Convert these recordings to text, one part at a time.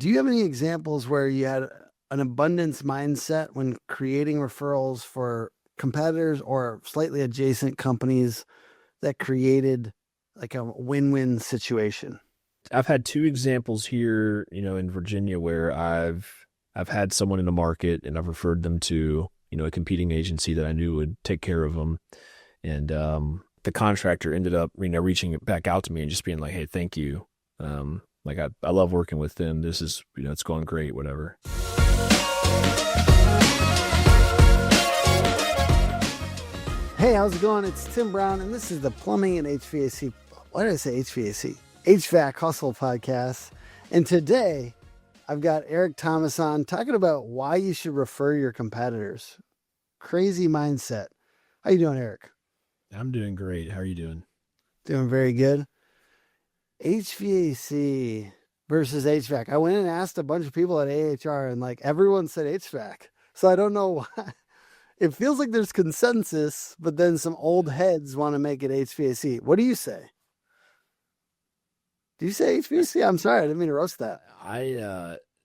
Do you have any examples where you had an abundance mindset when creating referrals for competitors or slightly adjacent companies that created like a win-win situation? I've had two examples here, in Virginia where I've had someone in the market and I've referred them to, a competing agency that I knew would take care of them. And the contractor ended up, reaching back out to me and just being like, "Hey, thank you. I love working with them. This is, it's going great, whatever." Hey, how's it going? It's Tim Brown, and this is the Plumbing and HVAC. Why did I say HVAC? HVAC Hustle Podcast. And today, I've got Eric Thomas on talking about why you should refer your competitors. Crazy mindset. How you doing, Eric? I'm doing great. How are you doing? Doing very good. HVAC versus HVAC. I went and asked a bunch of people at AHR, and like everyone said HVAC. So I don't know why. It feels like there's consensus, but then some old heads want to make it HVAC. What do you say? Do you say HVAC? I'm sorry, I didn't mean to roast that.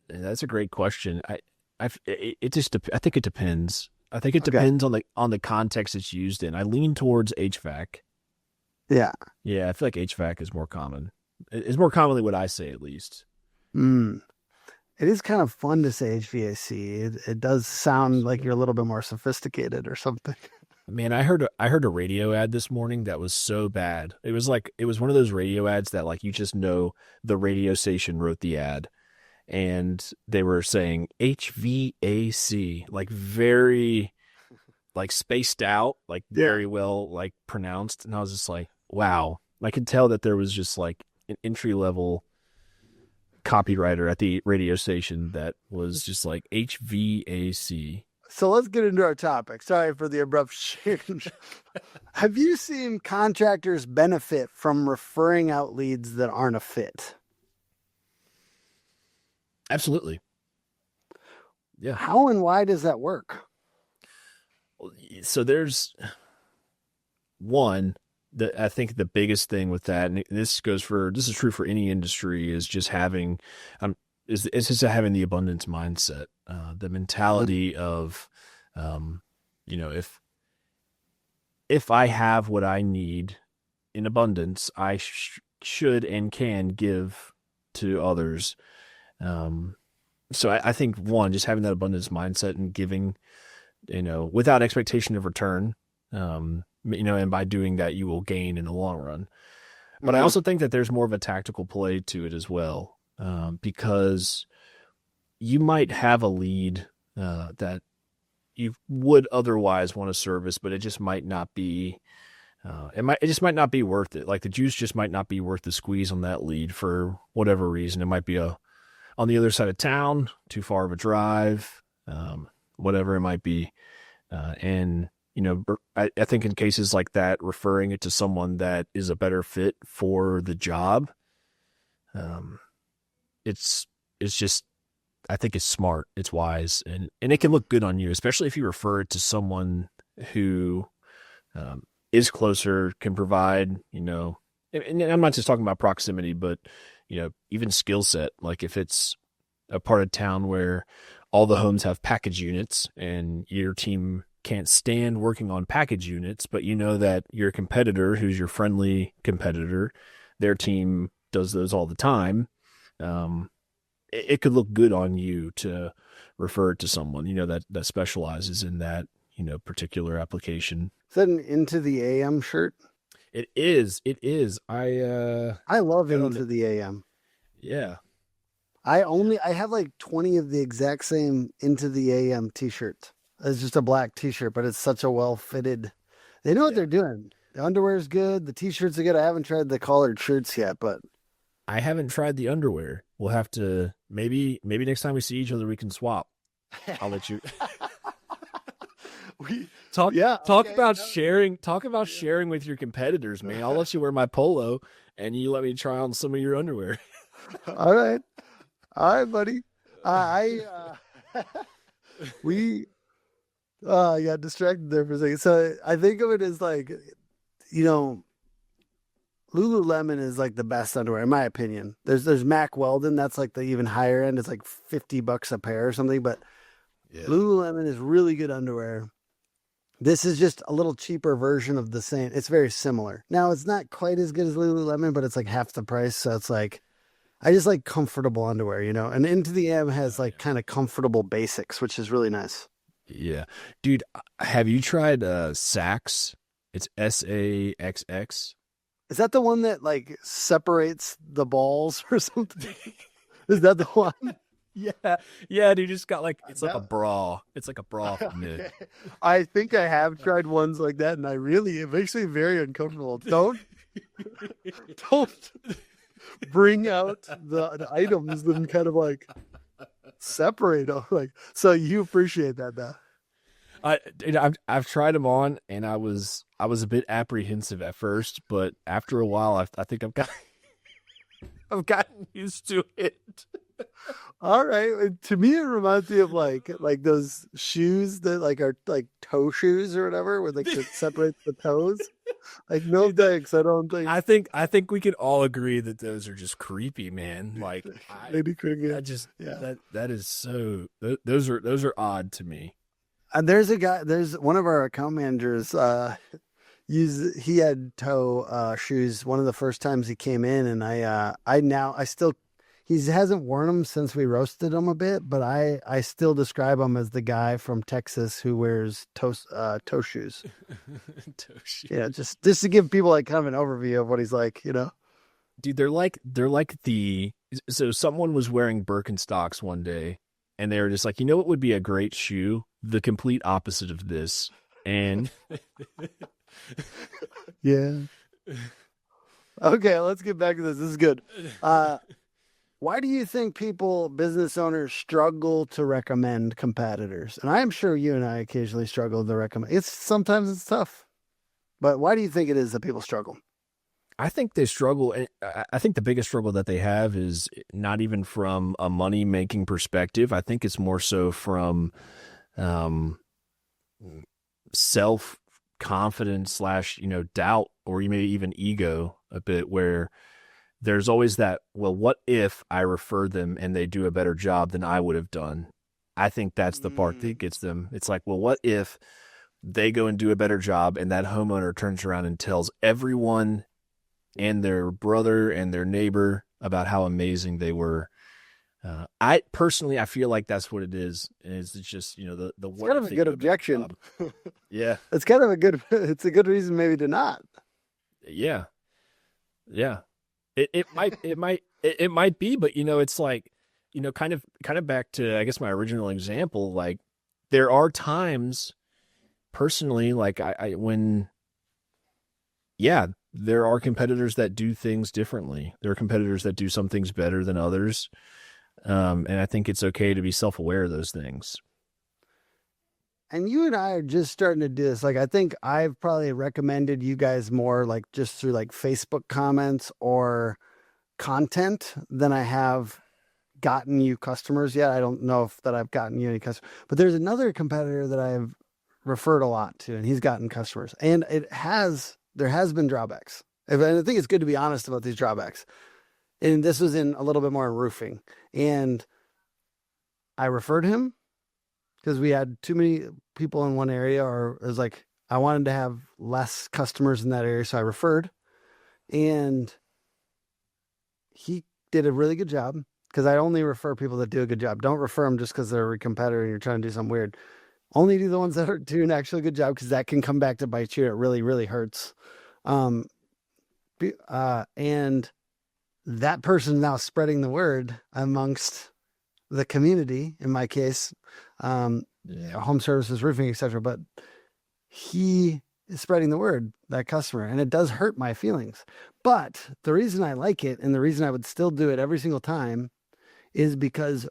That's a great question. I think it depends. I think it depends on the context it's used in. I lean towards HVAC. Yeah. Yeah, I feel like HVAC is more common. It's more commonly what I say, at least. It is kind of fun to say HVAC. It does sound like you're a little bit more sophisticated or something. Man, I heard a radio ad this morning that was so bad. It was one of those radio ads that like you just know the radio station wrote the ad, and they were saying HVAC, like very like spaced out, like very well like pronounced, and I was just like, wow. I could tell that there was just like an entry level copywriter at the radio station that was just like HVAC. So let's get into our topic. Sorry for the abrupt change. Have you seen contractors benefit from referring out leads that aren't a fit? Absolutely. Yeah. How and why does that work? So there's one that I think the biggest thing with that, and this is true for any industry, is just having having the abundance mindset, the mentality of, if I have what I need in abundance, I should and can give to others. So I think one, just having that abundance mindset and giving, without expectation of return, and by doing that, you will gain in the long run. But I also think that there's more of a tactical play to it as well, because you might have a lead that you would otherwise want to service, but it just might not be. It just might not be worth it. Like the juice just might not be worth the squeeze on that lead for whatever reason. It might be on the other side of town, too far of a drive, whatever it might be, and. I think in cases like that, referring it to someone that is a better fit for the job, it's just, I think it's smart, it's wise, and it can look good on you, especially if you refer it to someone who is closer, can provide, and I'm not just talking about proximity, but, even skill set. Like if it's a part of town where all the homes have package units and your team can't stand working on package units, but that your competitor, who's your friendly competitor, their team does those all the time. It could look good on you to refer it to someone, that specializes in that, particular application. Is that an Into the AM shirt? It is. I love Into the AM. Yeah. I have like 20 of the exact same Into the AM t-shirts. It's just a black t-shirt, but it's such a well-fitted. They know what they're doing. The underwear is good. The t-shirts are good. I haven't tried the collared shirts yet, but I haven't tried the underwear. We'll have to maybe next time we see each other we can swap. I'll let you talk about sharing. Talk about sharing with your competitors, man. I'll let you wear my polo, and you let me try on some of your underwear. All right, buddy. I got distracted there for a second. So I think of it as like, Lululemon is like the best underwear in my opinion. There's Mack Weldon, that's like the even higher end. It's like $50 a pair or something, but Yeah. Lululemon is really good underwear. This is just a little cheaper version of the same. It's very similar. Now it's not quite as good as Lululemon, but it's like half the price. So it's like I just like comfortable underwear, you know. And Into the M has like kind of comfortable basics, which is really nice. Yeah. Dude, have you tried Sax? It's SAXX. Is that the one that like separates the balls or something? Is that the one? Yeah. Yeah, dude, just got like it's like a bra. It's like a bra for mid. Okay. I think I have tried ones like that, and it makes me very uncomfortable. Don't bring out the items and kind of like separate them. Like, so you appreciate that now. I've tried them on, and I was a bit apprehensive at first, but after a while, I think I've gotten used to it. All right. To me, it reminds me of like those shoes that like are like toe shoes or whatever, where like it separates the toes. Like no thanks. I don't think. I think we can all agree that those are just creepy, man. Like I just that is so those are odd to me. And there's one of our account managers. He had toe shoes one of the first times he came in, and he hasn't worn them since we roasted him a bit, but I still describe him as the guy from Texas who wears toe shoes. Toe shoes. Yeah, just to give people like kind of an overview of what he's like, you know. Dude, they're like so someone was wearing Birkenstocks one day, and they were just like, you know what would be a great shoe? The complete opposite of this. And yeah. Okay, let's get back to this. This is good. Why do you think business owners struggle to recommend competitors? And I'm sure you and I occasionally struggle to recommend. Sometimes it's tough. But why do you think it is that people struggle? I think they struggle. I think the biggest struggle that they have is not even from a money-making perspective. I think it's more so from self-confidence / doubt, or maybe even ego a bit, where there's always that, well, what if I refer them and they do a better job than I would have done? I think that's the part that gets them. It's like, well, what if they go and do a better job and that homeowner turns around and tells everyone and their brother and their neighbor about how amazing they were? I feel like that's what it is. It's just, the it's kind of a good objection. Yeah. It's a good reason maybe to not. Yeah. Yeah. It might be, but it's like, kind of back to, I guess, my original example. Like, there are times personally, like there are competitors that do things differently. There are competitors that do some things better than others. And I think it's okay to be self-aware of those things. And you and I are just starting to do this. Like, I think I've probably recommended you guys more like just through like Facebook comments or content than I have gotten you customers yet. I don't know if that I've gotten you any customers, but there's another competitor that I've referred a lot to, and he's gotten customers, and there has been drawbacks. And I think it's good to be honest about these drawbacks. And this was in a little bit more roofing, and I referred him because we had too many people in one area, or it was like I wanted to have less customers in that area, so I referred, and he did a really good job, because I only refer people that do a good job. Don't refer them just because they're a competitor and you're trying to do something weird. Only do the ones that are doing an actually good job, because that can come back to bite you. It really, really hurts. And that person now spreading the word amongst the community, in my case, home services, roofing, etc. But he is spreading the word, that customer, and it does hurt my feelings. But the reason I like it, and the reason I would still do it every single time, is because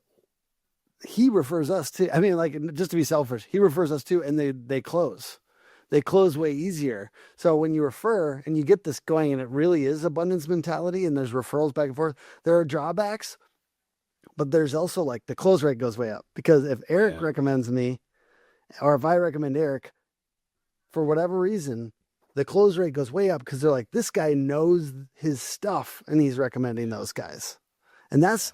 he refers us to, I mean, like, just to be selfish, he refers us to, and they close. They close way easier. So when you refer and you get this going, and it really is abundance mentality, and there's referrals back and forth, there are drawbacks, but there's also like the close rate goes way up. Because if Eric recommends me, or if I recommend Eric, for whatever reason, the close rate goes way up because they're like, this guy knows his stuff and he's recommending those guys. And that's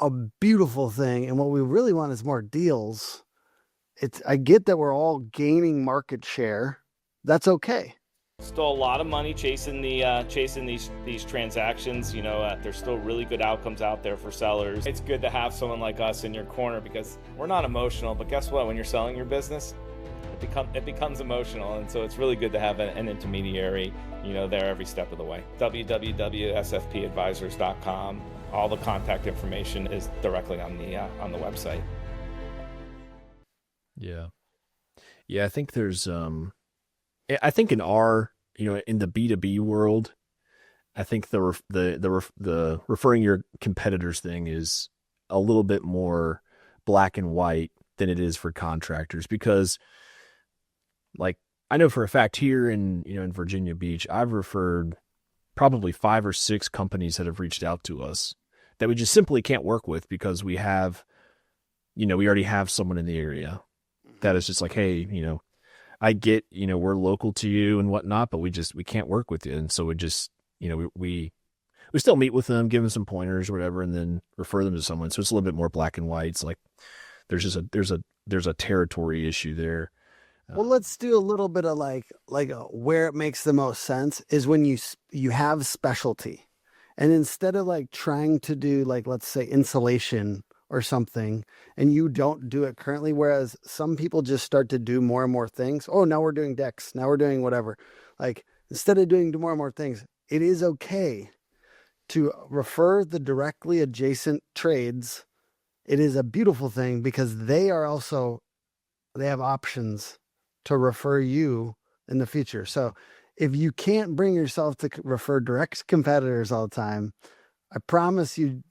a beautiful thing. And what we really want is more deals. I get that we're all gaining market share. That's okay. Still a lot of money chasing these transactions. There's still really good outcomes out there for sellers. It's good to have someone like us in your corner because we're not emotional, but guess what? When you're selling your business, it becomes emotional, and so it's really good to have an intermediary, there every step of the way. www.sfpadvisors.com. All the contact information is directly on the website. Yeah. I think there's I think in our, in the B2B world, I think the referring your competitors thing is a little bit more black and white than it is for contractors, because like I know for a fact here in Virginia Beach, I've referred probably 5 or 6 companies that have reached out to us that we just simply can't work with because we have, we already have someone in the area that is just like, hey, I get, we're local to you and whatnot, but we can't work with you. And so we just, we still meet with them, give them some pointers or whatever, and then refer them to someone. So it's a little bit more black and white. It's like, there's a territory issue there. Well, let's do a little bit of like where it makes the most sense is when you have specialty, and instead of like trying to do like, let's say insulation or something, and you don't do it currently, whereas some people just start to do more and more things. Oh, now we're doing decks. Now we're doing whatever. Like instead of doing more and more things, it is okay to refer the directly adjacent trades. It is a beautiful thing because they have options to refer you in the future. So if you can't bring yourself to refer direct competitors all the time, I promise you,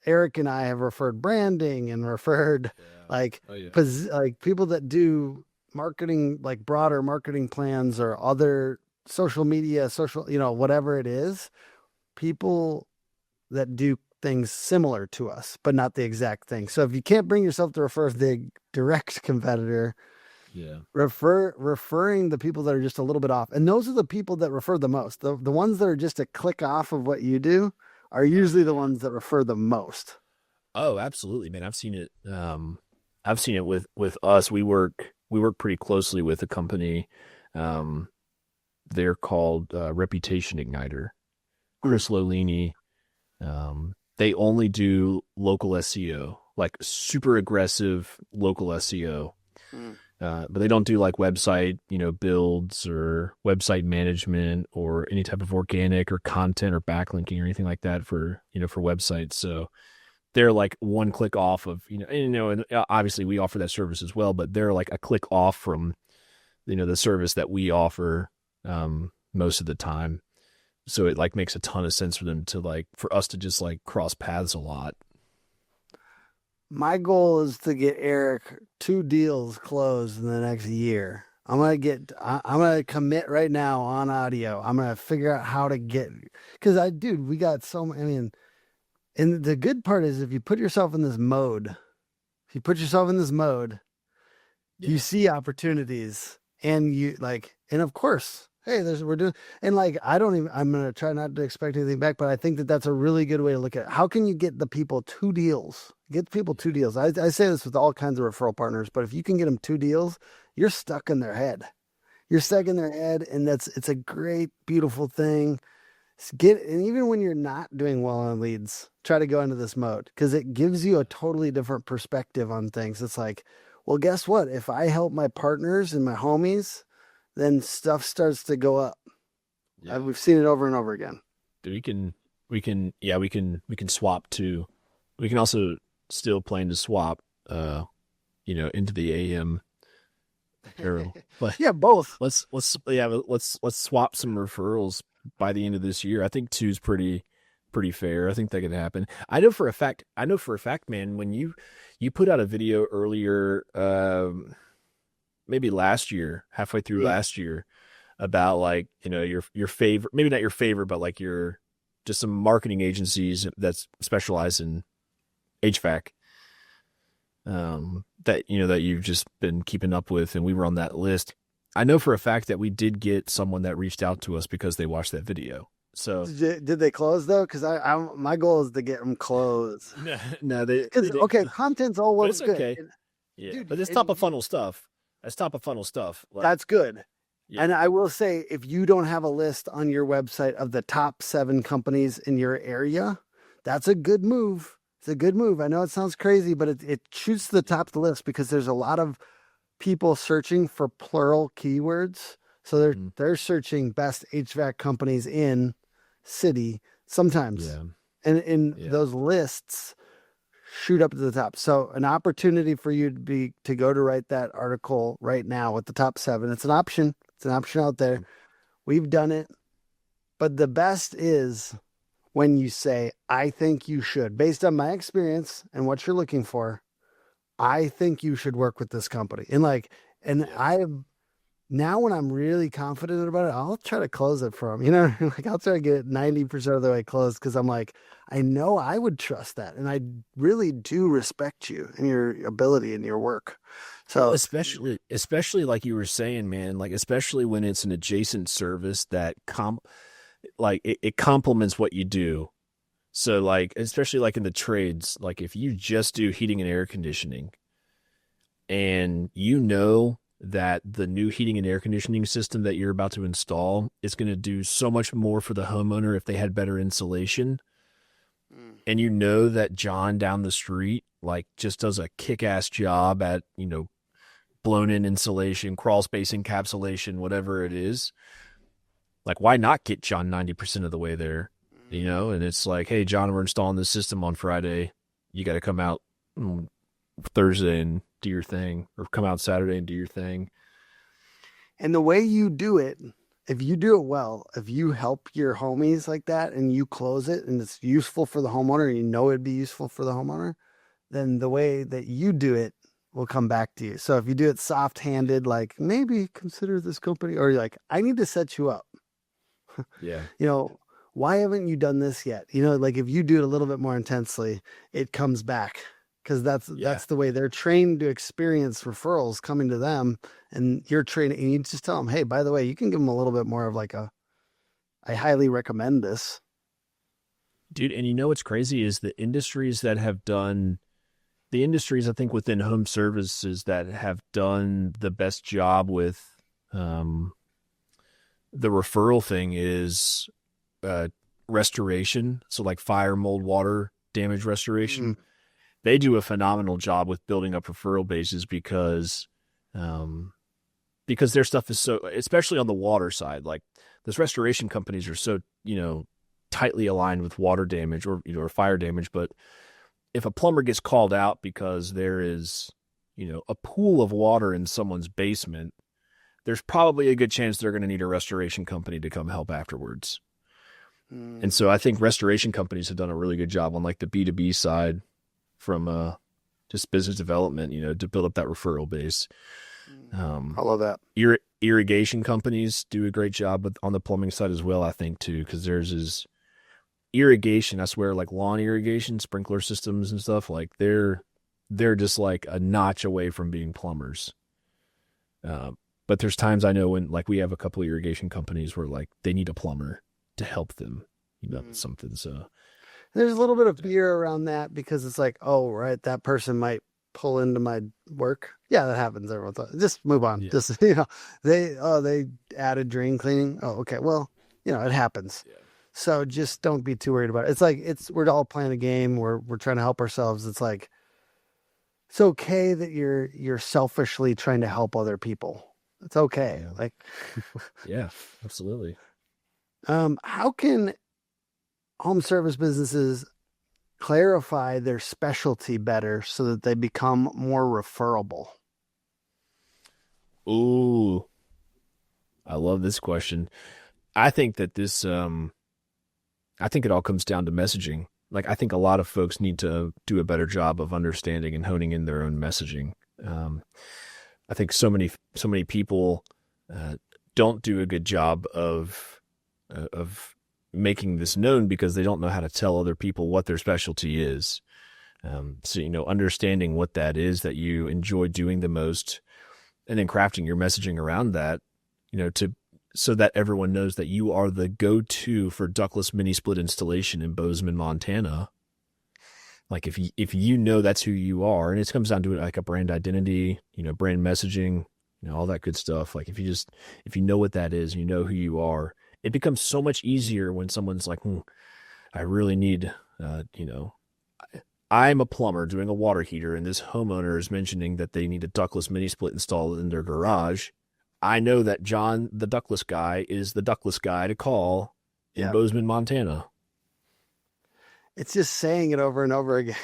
Eric and I have referred branding and referred like people that do marketing, like broader marketing plans or other social media, whatever it is, people that do things similar to us, but not the exact thing. So if you can't bring yourself to refer the direct competitor, referring the people that are just a little bit off. And those are the people that refer the most. The ones that are just a click off of what you do are usually the ones that refer the most. Oh, absolutely, man. I've seen it. I've seen it with us. We work pretty closely with a company. They're called Reputation Igniter. Chris Lolini. They only do local SEO, like super aggressive local SEO. But they don't do like website, builds or website management or any type of organic or content or backlinking or anything like that for websites. So they're like one click off of, and obviously we offer that service as well, but they're like a click off from, the service that we offer, most of the time. So it like makes a ton of sense for us to just like cross paths a lot. My goal is to get Eric 2 deals closed in the next year. I'm going to commit right now on audio. I'm going to figure out how to get, because we got and the good part is if you put yourself in this mode, you see opportunities and and of course, hey, I'm going to try not to expect anything back, but I think that that's a really good way to look at it. How can you get the people 2 deals? Get people 2 deals. I say this with all kinds of referral partners, but if you can get them 2 deals, you're stuck in their head. And it's a great, beautiful thing. And even when you're not doing well on leads, try to go into this mode because it gives you a totally different perspective on things. It's like, well, guess what? If I help my partners and my homies, then stuff starts to go up. Yeah. We've seen it over and over again. We can swap to. We can also still plan to swap, into the AM. But yeah, both. Let's swap some referrals by the end of this year. I think 2 is pretty fair. I think that could happen. I know for a fact, man, when you put out a video earlier, maybe last year, halfway through last year, about like, your favorite, maybe not your favorite, but like just some marketing agencies that specialize in HVAC, that you've just been keeping up with. And we were on that list. I know for a fact that we did get someone that reached out to us because they watched that video. So Did they close though? Because my goal is to get them closed. no, they okay, content's all well it's good. okay. And, Yeah, dude, but it's top of funnel stuff. That's top of funnel stuff. Like, that's good. Yeah. And I will say, if you don't have a list on your website of the top 7 companies in your area, that's a good move. It's a good move. I know it sounds crazy, but it shoots to the top of the list because there's a lot of people searching for plural keywords. So they're searching best HVAC companies in city sometimes. Yeah. And in those lists shoot up to the top. So an opportunity for you to go to write that article right now with the top 7. It's an option. It's an option out there. We've done it. But the best is when you say, I think you should, based on my experience and what you're looking for, I think you should work with this company. Now when I'm really confident about it, I'll try to close it for them. You know, like I'll try to get 90% of the way closed because I'm like, I know I would trust that. And I really do respect you and your ability and your work. So especially like you were saying, man, like especially when it's an adjacent service that it complements what you do. So like, especially like in the trades, like if you just do heating and air conditioning and you know that the new heating and air conditioning system that you're about to install is going to do so much more for the homeowner if they had better insulation. And you know that John down the street, like just does a kick-ass job at, you know, blown in insulation, crawl space encapsulation, whatever it is. Like, why not get John 90% of the way there? You know, and it's like, hey, John, we're installing this system on Friday. You got to come out Thursday and do your thing, or come out Saturday and do your thing. And the way you do it, if you do it well, if you help your homies like that and you close it and it's useful for the homeowner, and you know it'd be useful for the homeowner, then the way that you do it will come back to you. So if you do it soft-handed, like maybe consider this company, or you're like, I need to set you up. Yeah. You know, why haven't you done this yet? You know, like if you do it a little bit more intensely, it comes back. Because that's the way they're trained to experience referrals coming to them, and you're trained, and you just tell them, hey, by the way, you can give them a little bit more of like I highly recommend this. Dude, and you know what's crazy is the industries, I think within home services that have done the best job with the referral thing is restoration. So like fire, mold, water damage restoration. Mm-hmm. They do a phenomenal job with building up referral bases because their stuff is so, especially on the water side, like those restoration companies are so, you know, tightly aligned with water damage or, you know, or fire damage. But if a plumber gets called out because there is, you know, a pool of water in someone's basement, there's probably a good chance they're going to need a restoration company to come help afterwards. And so I think restoration companies have done a really good job on like the B2B side from just business development, you know, to build up that referral base. I love that. Irrigation companies do a great job on the plumbing side as well, I think, too, because theirs is irrigation. I swear, like lawn irrigation, sprinkler systems and stuff, like they're just like a notch away from being plumbers. But there's times I know when, like, we have a couple of irrigation companies where like they need a plumber to help them, you know, something. So there's a little bit of fear around that because it's like, oh, right, that person might pull into my work. Yeah, that happens. Everyone thought, just move on. Yeah. Just, you know, they added drain cleaning. Oh, okay. Well, you know, it happens. Yeah. So just don't be too worried about it. It's like, we're all playing a game. We're trying to help ourselves. It's like, it's okay that you're selfishly trying to help other people. It's okay. Yeah. Like, yeah, absolutely. How can home service businesses clarify their specialty better so that they become more referable? Ooh, I love this question. I think that I think it all comes down to messaging. Like, I think a lot of folks need to do a better job of understanding and honing in their own messaging. I think so many people don't do a good job of making this known because they don't know how to tell other people what their specialty is. So, you know, understanding what that is that you enjoy doing the most and then crafting your messaging around that so that everyone knows that you are the go-to for ductless mini split installation in Bozeman, Montana. Like if you know that's who you are, and it comes down to like a brand identity, brand messaging, all that good stuff. Like if you know what that is, you know who you are, it becomes so much easier when someone's like, I really need, I'm a plumber doing a water heater, and this homeowner is mentioning that they need a ductless mini split installed in their garage. I know that John, the ductless guy, is the ductless guy to call in Bozeman, Montana. It's just saying it over and over again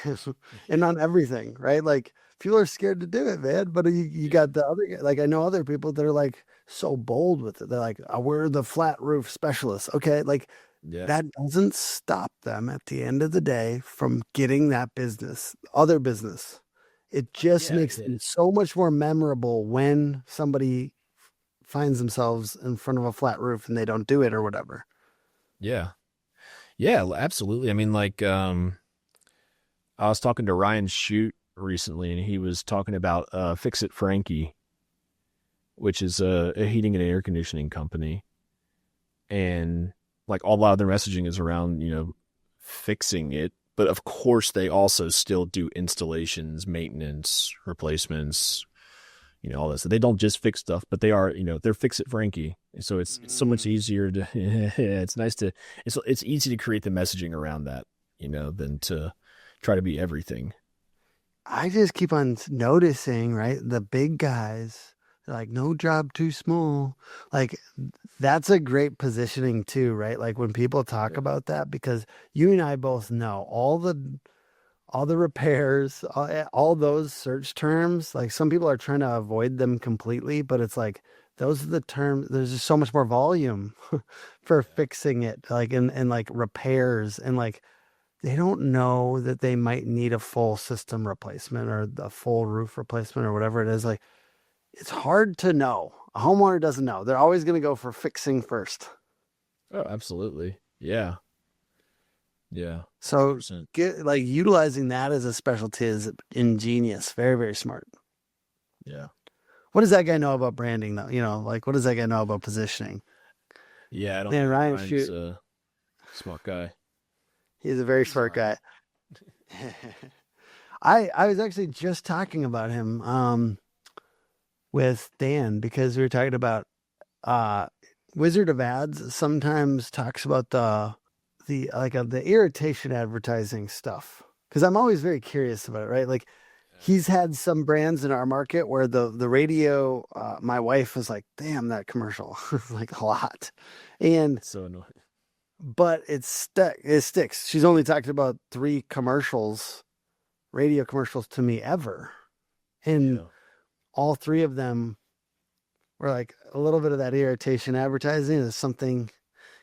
and on everything, right? Like people are scared to do it, man. But you got the other, like I know other people that are like so bold with it. They're like, we're the flat roof specialists. Okay. Like that doesn't stop them at the end of the day from getting that business, other business. It just makes it so much more memorable when somebody finds themselves in front of a flat roof and they don't do it or whatever. Yeah. Yeah, absolutely. I mean, like, I was talking to Ryan Shute recently, and he was talking about Fix It Frankie, which is a heating and air conditioning company. And like a lot of their messaging is around, fixing it. But of course, they also still do installations, maintenance, replacements, all this. So they don't just fix stuff, but they are, they're Fix It Frankie. So it's so much easier to, it's nice to, it's easy to create the messaging around that, than to try to be everything. I just keep on noticing, right? The big guys, they're like, no job too small. Like that's a great positioning too, right? Like when people talk about that, because you and I both know all the repairs, all those search terms, like some people are trying to avoid them completely, but it's like, those are the terms. There's just so much more volume for fixing it, like, and like repairs, and like, they don't know that they might need a full system replacement or a full roof replacement or whatever it is. Like, it's hard to know. A homeowner doesn't know. They're always going to go for fixing first. Oh, absolutely. Yeah. Yeah. So utilizing that as a specialty is ingenious. Very, very smart. Yeah. What does that guy know about branding though? Like what does that guy know about positioning? Yeah. I don't think Ryan's a smart guy. He's a very smart guy. I was actually just talking about him with Dan, because we were talking about Wizard of Ads sometimes talks about the irritation advertising stuff, because I'm always very curious about it, right? Like he's had some brands in our market where the radio, my wife was like, damn, that commercial like a lot. And so annoying. But it sticks. She's only talked about 3 radio commercials to me ever. And all 3 of them were like a little bit of that irritation advertising is something,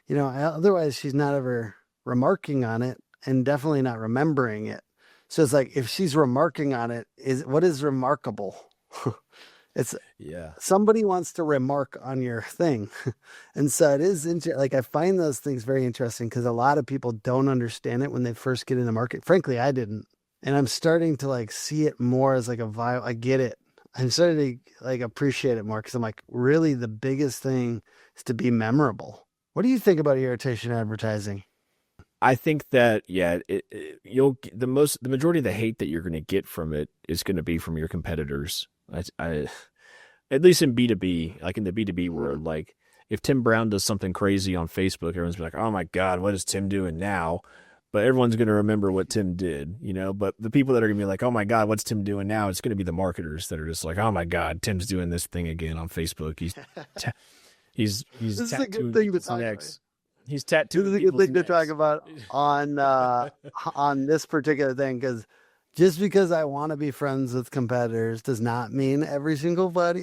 otherwise she's not ever remarking on it and definitely not remembering it. So it's like, if she's remarking on it, what is remarkable? It's somebody wants to remark on your thing. And so it is like, I find those things very interesting because a lot of people don't understand it when they first get in the market. Frankly, I didn't. And I'm starting to like see it more as like I get it. I'm starting to like appreciate it more because I'm like, really the biggest thing is to be memorable. What do you think about irritation advertising? I think that, the majority of the hate that you're going to get from it is going to be from your competitors. I at least in B2B, like in the B2B world, like if Tim Brown does something crazy on Facebook, everyone's be like, oh my God, what is Tim doing now? But everyone's going to remember what Tim did, but the people that are going to be like, oh my God, what's Tim doing now? It's going to be the marketers that are just like, oh my God, Tim's doing this thing again on Facebook. He's this is a good thing to talk about. He's tattooed. This is a good thing to talk about on this particular thing, because just because I want to be friends with competitors does not mean every single one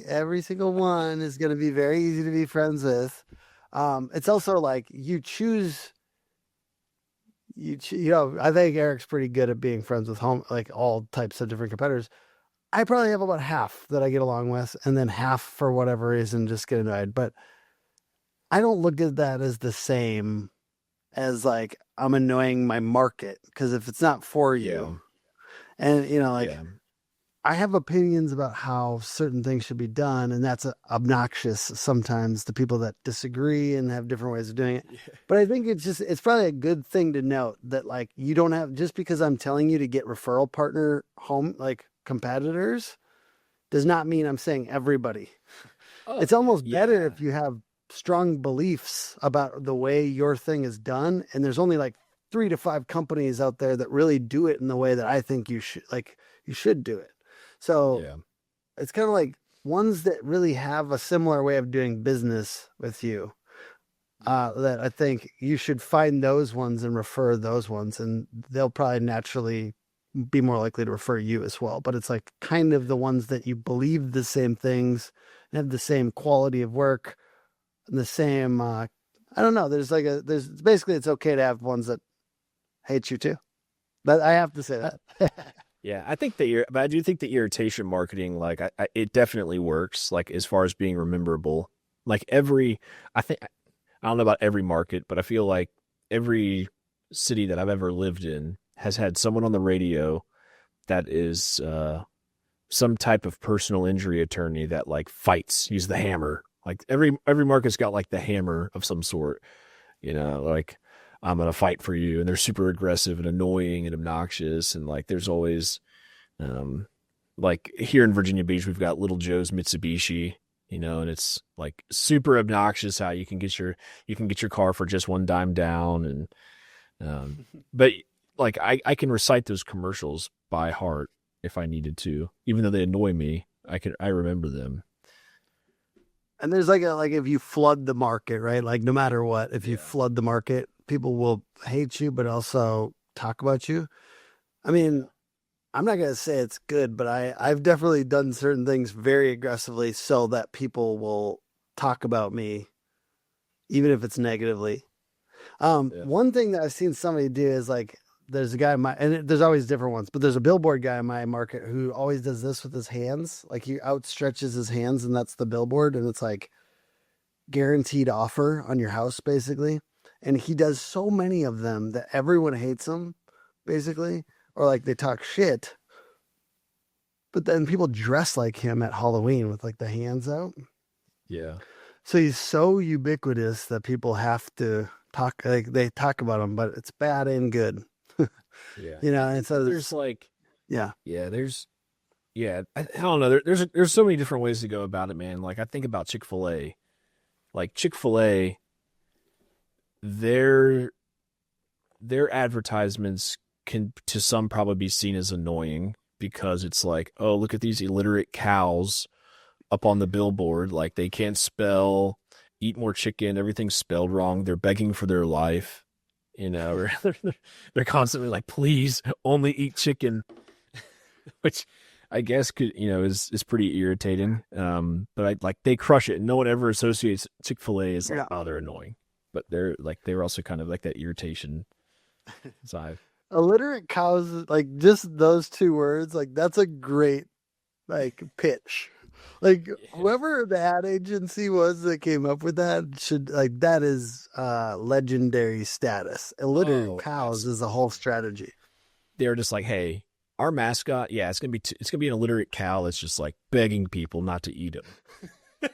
is going to be very easy to be friends with. It's also like I think Eric's pretty good at being friends with like all types of different competitors. I probably have about half that I get along with, and then half for whatever reason just get annoyed. But I don't look at that as the same as like I'm annoying my market, because if it's not for you, and I have opinions about how certain things should be done, and that's obnoxious sometimes to people that disagree and have different ways of doing it. Yeah. But I think it's probably a good thing to note that like you don't have, just because I'm telling you to get referral partner home, like competitors, does not mean I'm saying everybody. It's almost better if you have strong beliefs about the way your thing is done. And there's only like 3 to 5 companies out there that really do it in the way that I think you should do it. So it's kind of like ones that really have a similar way of doing business with you, that I think you should find those ones and refer those ones, and they'll probably naturally be more likely to refer you as well. But it's like kind of the ones that you believe the same things and have the same quality of work and the same, I don't know. There's basically, it's okay to have ones that hate you too. But I have to say that. Yeah, I think but I do think the irritation marketing, like it definitely works, like as far as being rememberable. Like I don't know about every market, but I feel like every city that I've ever lived in has had someone on the radio that is some type of personal injury attorney that like fights, use the hammer. Like every market's got like the hammer of some sort, like I'm going to fight for you. And they're super aggressive and annoying and obnoxious. And like, there's always, like here in Virginia Beach, we've got Little Joe's Mitsubishi, and it's like super obnoxious how you can get your car for just $1 down. And, but like, I can recite those commercials by heart if I needed to, even though they annoy me, I remember them. And there's like if you flood the market, right? Like no matter what, if you flood the market, people will hate you, but also talk about you. I mean, I'm not going to say it's good, but I've definitely done certain things very aggressively so that people will talk about me, even if it's negatively. One thing that I've seen somebody do is like, there's a guy and there's always different ones, but there's a billboard guy in my market who always does this with his hands. Like he outstretches his hands and that's the billboard. And it's like guaranteed offer on your house, basically. And he does so many of them that everyone hates him, basically, or like they talk shit. But then people dress like him at Halloween with like the hands out. Yeah. So he's so ubiquitous that people have to talk, like they talk about him, but it's bad and good. Yeah. And so there's like, I don't know. There's so many different ways to go about it, man. Like I think about Chick-fil-A. Like Chick-fil-A, their advertisements can to some probably be seen as annoying because it's like, oh, look at these illiterate cows up on the billboard. Like they can't spell, eat more chicken, everything's spelled wrong. They're begging for their life. They're constantly like, please only eat chicken, which I guess could, is pretty irritating. But they crush it. No one ever associates Chick-fil-A as like, oh, they're annoying, but they're also kind of like that irritation side. Illiterate cows, like just those 2 words, like that's a great like pitch. Like whoever the ad agency was that came up with that should like, that is legendary status. Illiterate cows is a whole strategy. They're just like, hey, our mascot, it's gonna be an illiterate cow that's just like begging people not to eat him.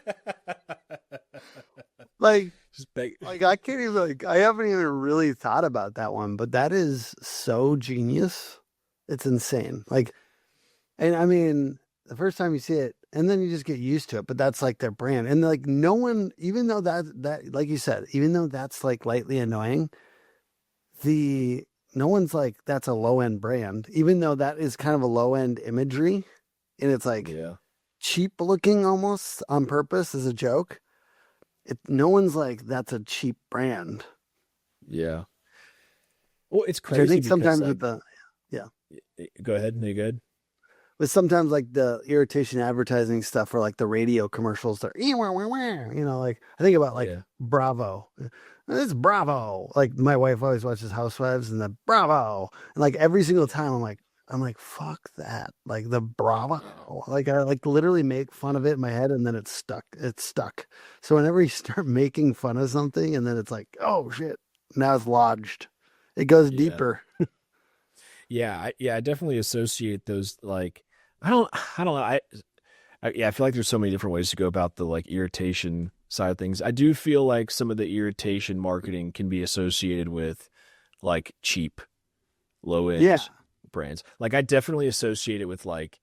Like, just beg. Like I can't even I haven't even really thought about that one, but that is so genius. It's insane. Like, and I mean, the first time you see it, and then you just get used to it, but that's like their brand. And like no one, even though that like you said, even though that's like lightly annoying, no one's like, that's a low end brand, even though that is kind of a low end imagery. And it's like cheap looking almost on purpose as a joke. No one's like, that's a cheap brand. Yeah. Well, it's crazy. I think sometimes with the, Go ahead. Are you good? But sometimes like the irritation advertising stuff or like the radio commercials, they're, like I think about like Bravo. It's Bravo. Like my wife always watches Housewives and the Bravo. And like every single time I'm like, fuck that. Like the Bravo. Like I like literally make fun of it in my head and then it's stuck. So whenever you start making fun of something and then it's like, oh shit, now it's lodged. It goes deeper. I definitely associate those like I don't know. I feel like there's so many different ways to go about the like irritation side of things. I do feel like some of the irritation marketing can be associated with like cheap, low end Yeah. brands. Like I definitely associate it with like,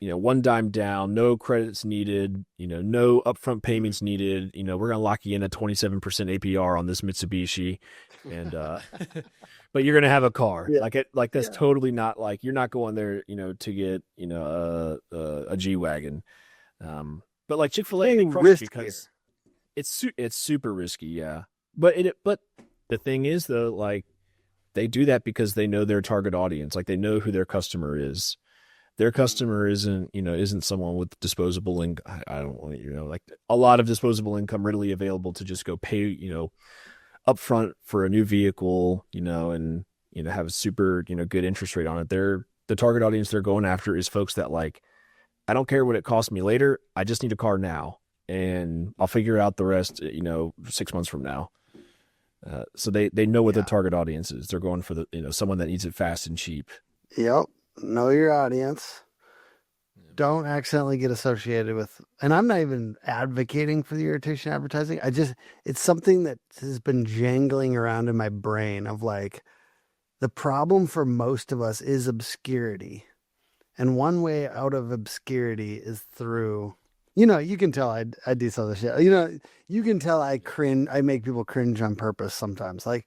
one dime down, no credits needed, no upfront payments needed. We're going to lock you in at 27% APR on this Mitsubishi. And, but you're going to have a car. Yeah. Like that's totally not like, you're not going there, to get, a G-Wagon. But like Chick-fil-A, they crush it because it's super risky. Yeah. But the thing is though, like they do that because they know their target audience. Like they know who their customer is. Their customer isn't someone with disposable income. I don't want like a lot of disposable income readily available to just go pay, upfront for a new vehicle, and, have a super, good interest rate on it. The target audience they're going after is folks that like, I don't care what it costs me later. I just need a car now and I'll figure out the rest, 6 months from now. So they know what the target audience is. They're going for the, someone that needs it fast and cheap. Yep. Know your audience. Don't accidentally get associated with, and I'm not even advocating for the irritation advertising. It's something that has been jangling around in my brain of like, the problem for most of us is obscurity. And one way out of obscurity is through, you can tell I do some of this shit. You can tell I make people cringe on purpose sometimes. Like,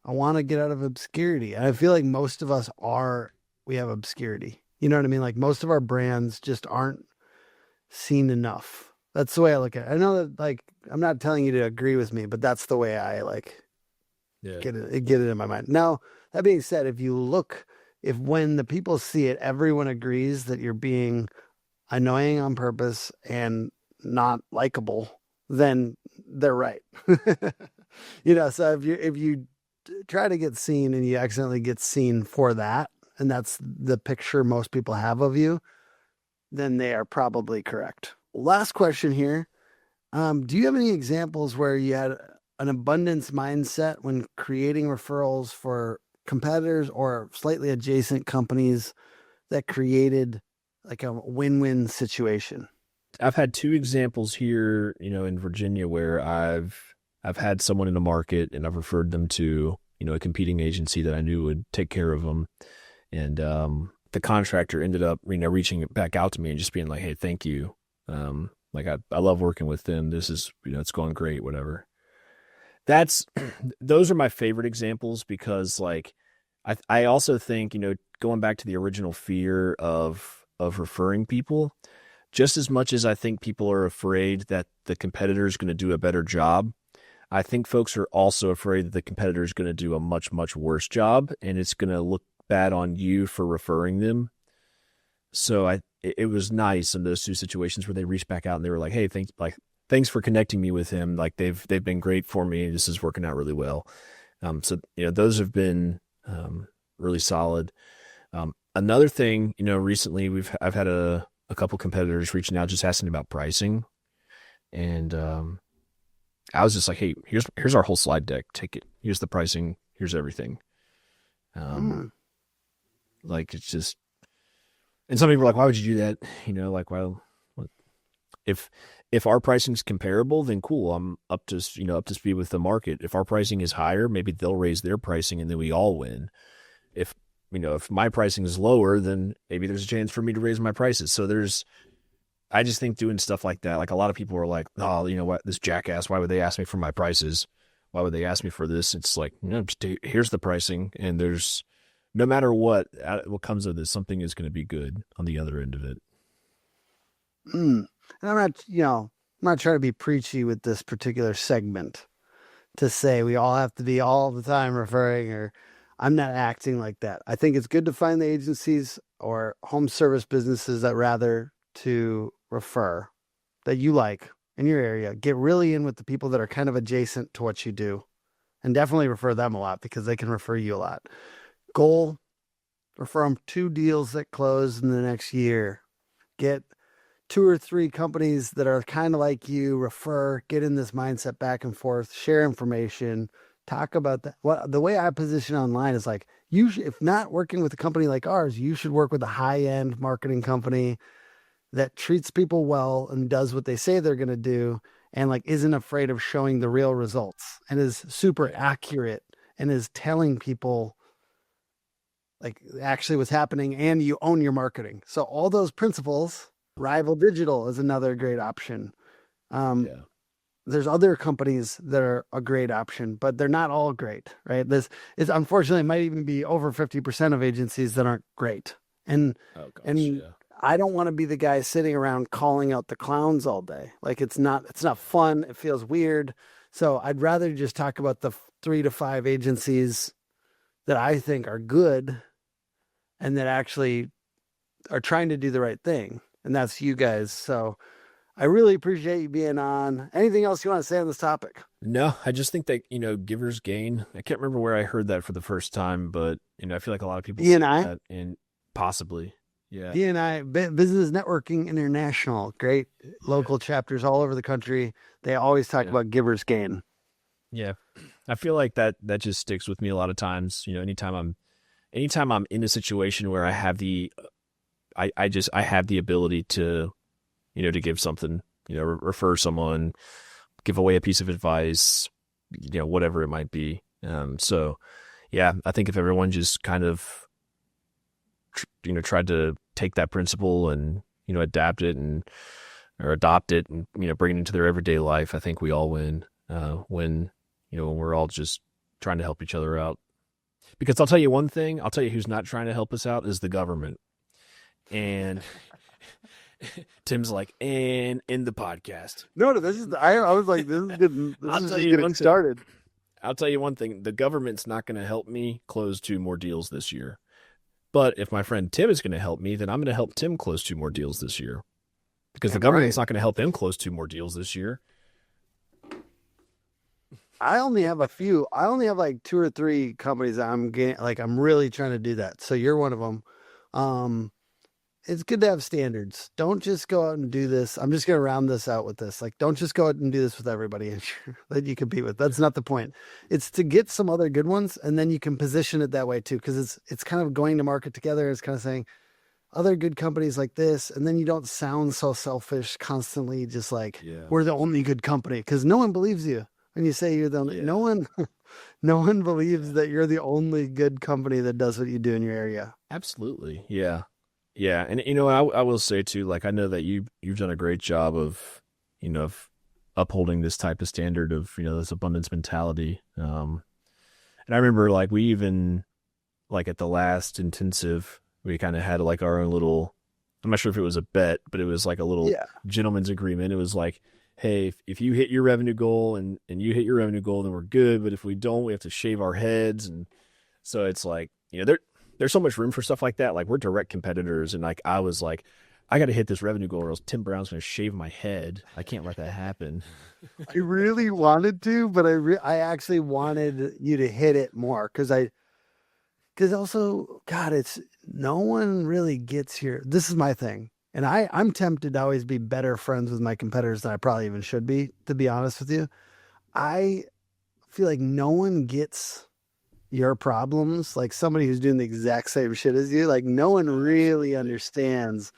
I want to get out of obscurity. And I feel like most of us we have obscurity. You know what I mean? Like most of our brands just aren't seen enough. That's the way I look at it. I know that like, I'm not telling you to agree with me, but that's the way I like get it in my mind. Now, that being said, if when the people see it, everyone agrees that you're being annoying on purpose and not likable, then they're right. So if you try to get seen and you accidentally get seen for that, and that's the picture most people have of you, then they are probably correct. Last question here. Do you have any examples where you had an abundance mindset when creating referrals for competitors or slightly adjacent companies that created like a win-win situation? I've had two examples here, in Virginia where I've had someone in the market and I've referred them to, a competing agency that I knew would take care of them. And the contractor ended up, reaching back out to me and just being like, hey, thank you. Like I love working with them. This is, it's going great, whatever. Those are my favorite examples because like, I also think, going back to the original fear of referring people, just as much as I think people are afraid that the competitor is going to do a better job, I think folks are also afraid that the competitor is going to do a much, much worse job and it's going to look bad on you for referring them. So it was nice in those two situations where they reached back out and they were like, hey, thanks for connecting me with him. Like they've been great for me. This is working out really well. So, those have been really solid. Another thing, recently I've had a couple competitors reaching out, just asking about pricing. And I was just like, hey, here's our whole slide deck. Take it. Here's the pricing. Here's everything. Like it's just, and some people are like, why would you do that? Like, well, if our pricing is comparable, then cool. I'm up to speed with the market. If our pricing is higher, maybe they'll raise their pricing and then we all win. If my pricing is lower, then maybe there's a chance for me to raise my prices. So I just think doing stuff like that, like a lot of people are like, oh, what, this jackass, why would they ask me for my prices? Why would they ask me for this? It's like, here's the pricing. And there's, no matter what comes of this, something is going to be good on the other end of it. And I'm not trying to be preachy with this particular segment to say we all have to be all the time referring, or I'm not acting like that. I think it's good to find the agencies or home service businesses that rather to refer that you like in your area. Get really in with the people that are kind of adjacent to what you do and definitely refer them a lot because they can refer you a lot. Goal, refer them 2 deals that close in the next year. Get 2 or 3 companies that are kind of like you, refer, get in this mindset back and forth, share information, talk about that. Well, the way I position online is like, if not working with a company like ours, you should work with a high-end marketing company that treats people well and does what they say they're going to do, and like isn't afraid of showing the real results and is super accurate and is telling people like actually what's happening, and you own your marketing. So all those principles. Rival Digital is another great option. There's other companies that are a great option, but they're not all great, right? This is unfortunately might even be over 50% of agencies that aren't great. And I don't want to be the guy sitting around calling out the clowns all day. Like it's not fun. It feels weird. So I'd rather just talk about the 3 to 5 agencies that I think are good and that actually are trying to do the right thing. And that's you guys. So I really appreciate you being on. Anything else you want to say on this topic? No, I just think that, givers gain. I can't remember where I heard that for the first time, but, I feel like a lot of people say that, and possibly. Yeah. D&I, Business Networking International, great local chapters all over the country. They always talk about givers gain. Yeah. I feel like that just sticks with me a lot of times. Anytime I'm in a situation where I have I have the ability to, to give something, refer someone, give away a piece of advice, whatever it might be. So yeah, I think if everyone just kind of, tried to take that principle and, adapt it or adopt it and, bring it into their everyday life, I think we all win, when we're all just trying to help each other out. Because I'll tell you one thing, who's not trying to help us out is the government. And Tim's like, and in the podcast. No, this is. I was like, this is good. This is getting started. I'll tell you one thing: the government's not going to help me close 2 more deals this year. But if my friend Tim is going to help me, then I'm going to help Tim close 2 more deals this year. Because the government's not going to help them close 2 more deals this year. I only have a few. I only have like 2 or 3 companies that I'm really trying to do that. So you're one of them. It's good to have standards. Don't just go out and do this. I'm just going to round this out with this. Like, don't just go out and do this with everybody that you compete with. That's not the point. It's to get some other good ones, and then you can position it that way too, because it's kind of going to market together. It's kind of saying other good companies like this, and then you don't sound so selfish constantly, just like we're the only good company, because no one believes you when you say you're the only. No one believes that you're the only good company that does what you do in your area. Absolutely, yeah. Yeah, and I will say too, like I know that you've done a great job of, of upholding this type of standard of, this abundance mentality. And I remember like we even like at the last intensive, we kind of had like our own little, I'm not sure if it was a bet, but it was like a little gentleman's agreement. It was like, hey, if you hit your revenue goal and you hit your revenue goal, then we're good. But if we don't, we have to shave our heads. And so it's like, there's so much room for stuff like that. Like we're direct competitors. And like, I was like, I got to hit this revenue goal or else Tim Brown's going to shave my head. I can't let that happen. I really wanted to, but I actually wanted you to hit it more. Cause also, God, no one really gets here. This is my thing. And I'm tempted to always be better friends with my competitors than I probably even should be, to be honest with you. I feel like no one gets your problems, like somebody who's doing the exact same shit as you. Like no one really understands,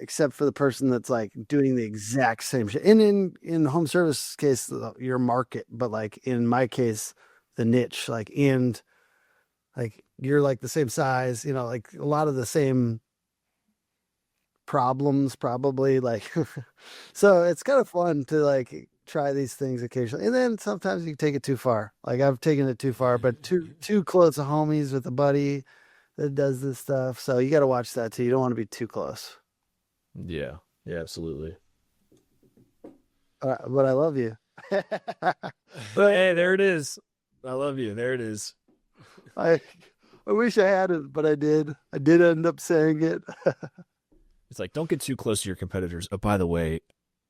except for the person that's like doing the exact same shit. And in home service case, your market, but like in my case, the niche, like, and like you're like the same size, like a lot of the same problems probably, like so it's kind of fun to like try these things occasionally, and then sometimes you take it too far. Like I've taken it too far, but too close to homies with a buddy that does this stuff, so you got to watch that too. You don't want to be too close. Yeah absolutely. But I love you. But hey, there it is. I love you. There it is. I wish I had it, but I did end up saying it. It's like, don't get too close to your competitors. Oh, by the way,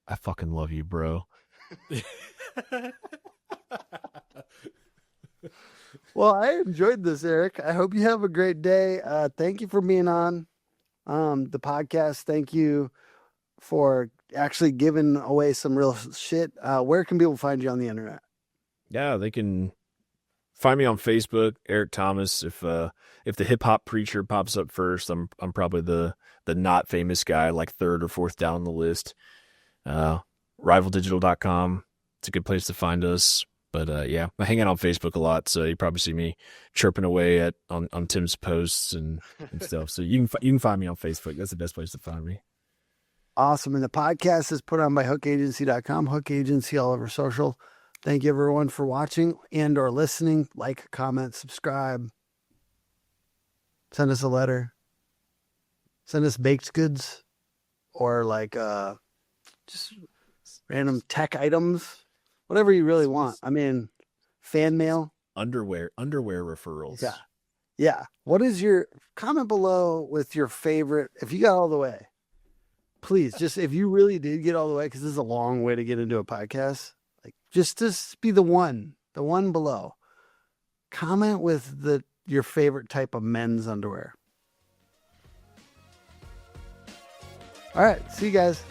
I fucking love you, bro. Well, I enjoyed this, Eric. I hope you have a great day. Thank you for being on the podcast. Thank you for actually giving away some real shit. Where can people find you on the internet? Yeah, they can Find me on Facebook, Eric Thomas. If the hip hop preacher pops up first, I'm probably the not famous guy, like third or fourth down the list. Rivaldigital.com. It's a good place to find us. But yeah, I hang out on Facebook a lot, so you probably see me chirping away on Tim's posts and stuff. So you can find me on Facebook. That's the best place to find me. Awesome. And the podcast is put on by hookagency.com, Hook Agency all over social. Thank you everyone for watching and or listening. Like, comment, subscribe. Send us a letter. Send us baked goods or like just random tech items. Whatever you really want. I mean, fan mail. Underwear referrals. Yeah. Yeah. What is your comment below with your favorite, if you got all the way, please, just if you really did get all the way, because this is a long way to get into a podcast, like just be the one below. Comment with your favorite type of men's underwear. All right. See you guys.